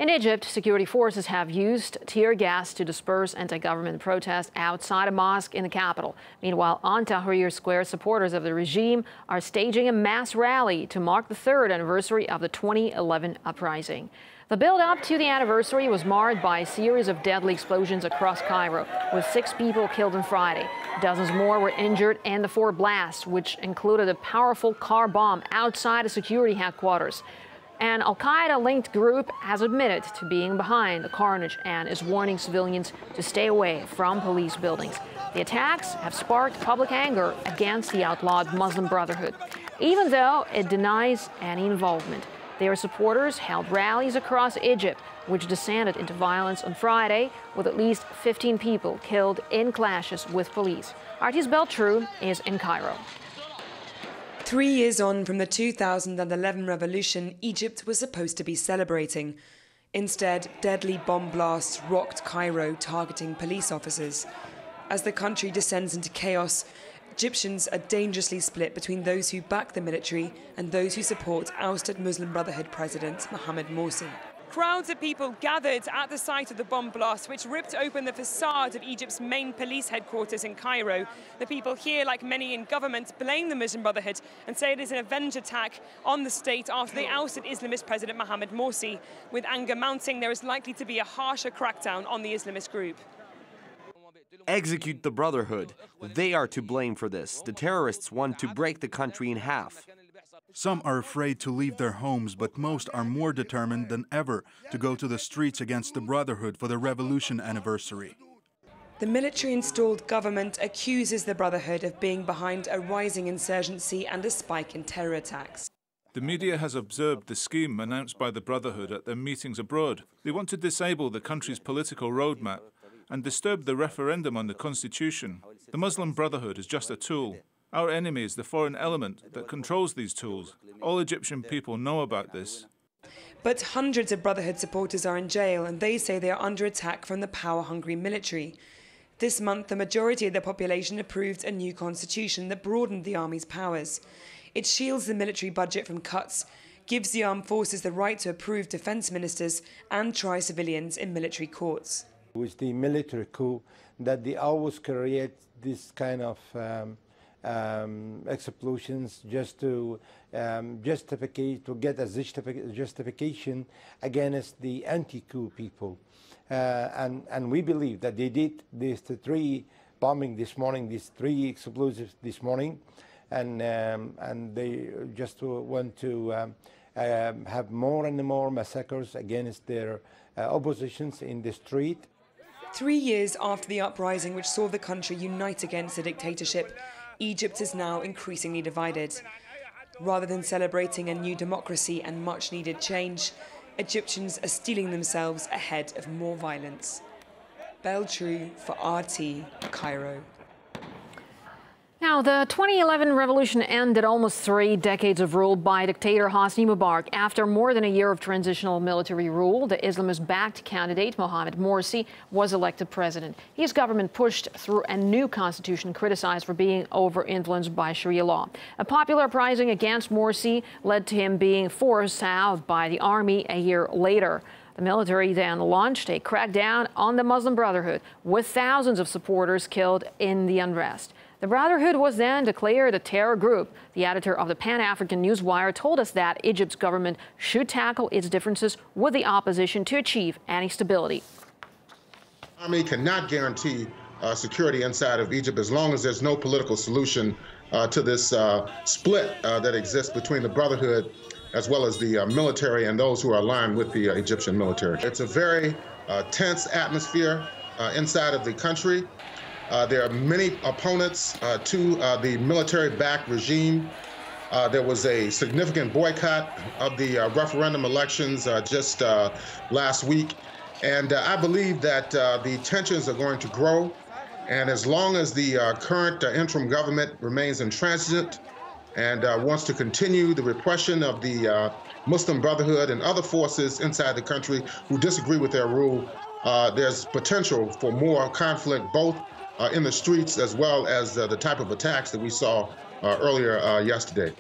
In Egypt, security forces have used tear gas to disperse anti-government protests outside a mosque in the capital. Meanwhile, on Tahrir Square, supporters of the regime are staging a mass rally to mark the third anniversary of the 2011 uprising. The build-up to the anniversary was marred by a series of deadly explosions across Cairo, with 6 people killed on Friday. Dozens more were injured in the 4 blasts, which included a powerful car bomb outside a security headquarters. An al-Qaeda-linked group has admitted to being behind the carnage and is warning civilians to stay away from police buildings. The attacks have sparked public anger against the outlawed Muslim Brotherhood, even though it denies any involvement. Their supporters held rallies across Egypt, which descended into violence on Friday, with at least 15 people killed in clashes with police. RT's Beltrou is in Cairo. 3 years on from the 2011 revolution, Egypt was supposed to be celebrating. Instead, deadly bomb blasts rocked Cairo, targeting police officers. As the country descends into chaos, Egyptians are dangerously split between those who back the military and those who support ousted Muslim Brotherhood President Mohammed Morsi. Crowds of people gathered at the site of the bomb blast, which ripped open the facade of Egypt's main police headquarters in Cairo. The people here, like many in government, blame the Muslim Brotherhood and say it is an avenged attack on the state after they ousted Islamist President Mohammed Morsi. With anger mounting, there is likely to be a harsher crackdown on the Islamist group. Execute the Brotherhood. They are to blame for this. The terrorists want to break the country in half. Some are afraid to leave their homes, but most are more determined than ever to go to the streets against the Brotherhood for the revolution anniversary. The military-installed government accuses the Brotherhood of being behind a rising insurgency and a spike in terror attacks. The media has observed the scheme announced by the Brotherhood at their meetings abroad. They want to disable the country's political roadmap and disturb the referendum on the constitution. The Muslim Brotherhood is just a tool. Our enemy is the foreign element that controls these tools. All Egyptian people know about this. But hundreds of Brotherhood supporters are in jail, and they say they are under attack from the power-hungry military. This month, the majority of the population approved a new constitution that broadened the army's powers. It shields the military budget from cuts, gives the armed forces the right to approve defence ministers and try civilians in military courts. With the military coup, that they always create this kind of explosions just to get a justification against the anti-coup people, and we believe that they did these 3 bombing this morning, these 3 explosives this morning, and they just want to have more and more massacres against their oppositions in the street. 3 years after the uprising, which saw the country unite against the dictatorship, Egypt is now increasingly divided. Rather than celebrating a new democracy and much-needed change, Egyptians are steeling themselves ahead of more violence. Beltrou for RT, Cairo. Now, the 2011 revolution ended almost 3 decades of rule by dictator Hosni Mubarak. After more than a year of transitional military rule, the Islamist-backed candidate Mohammed Morsi was elected president. His government pushed through a new constitution criticized for being over-influenced by Sharia law. A popular uprising against Morsi led to him being forced out by the army a year later. The military then launched a crackdown on the Muslim Brotherhood, with thousands of supporters killed in the unrest. The Brotherhood was then declared a terror group. The editor of the Pan-African Newswire told us that Egypt's government should tackle its differences with the opposition to achieve any stability. The army cannot guarantee security inside of Egypt as long as there's no political solution to this split that exists between the Brotherhood as well as the military and those who are aligned with the Egyptian military. It's a very tense atmosphere inside of the country. There are many opponents to the military-backed regime. There was a significant boycott of the referendum elections just last week. And I believe that the tensions are going to grow. And as long as the current interim government remains intransigent and wants to continue the repression of the Muslim Brotherhood and other forces inside the country who disagree with their rule, there's potential for more conflict, both in the streets as well as the type of attacks that we saw earlier yesterday.